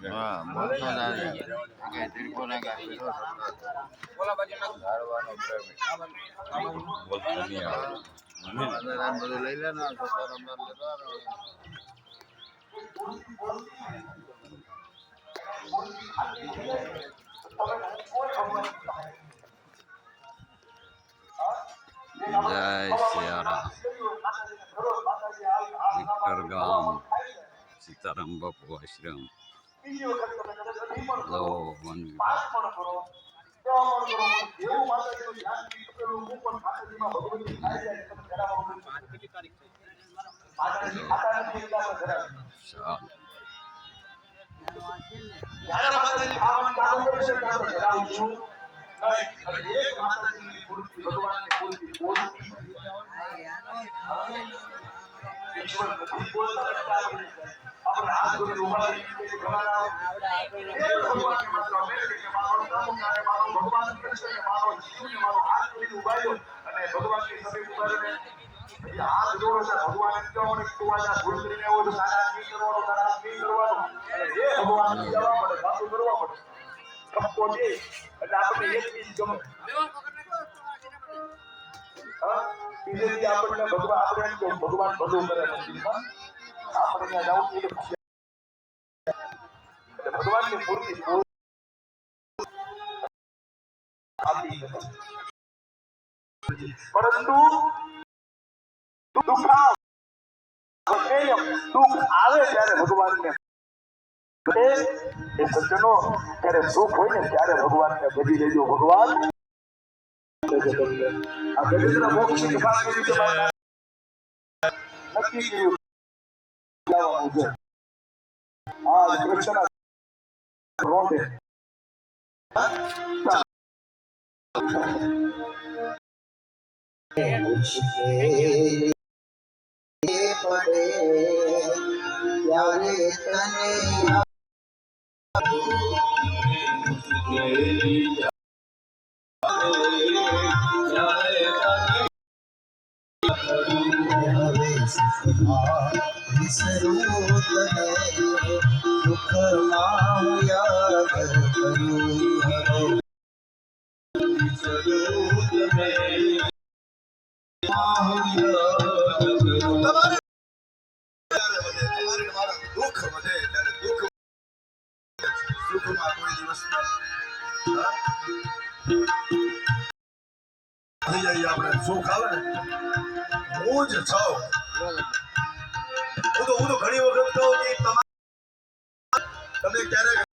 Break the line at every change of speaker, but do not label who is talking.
હા બોલતો જાય કે ત્રિકોણા કા બોલા બાજુ ધારવાનો પ્રેમ બોલતો નહીં આવે મને નામ બધું લઈ લે ને છોકરો નંબર લેતો જય સિયારામ વિક્ટર ગામ સીતારામ બાપુ આશ્રમ લો વન વિભાગ ભગવાન ભલું કરે આપણે ભગવાનની મૂર્તિ પરંતુ દુઃખ આવે ત્યારે ભગવાનને એ સજ્જનો ત્યારે સુખ હોય ને ત્યારે ભગવાનને ભજી લેજો ભગવાન આ ગજેન્દ્ર મોક્ષ ની વાત કરી છે નક્કી કર્યું જવાનું છે આ કૃષ્ણ રોંડે
પડે ત્યારે સુખ આવે ને હું જ છું હું તો ઘણી વખત કહું કે તમે ક્યારે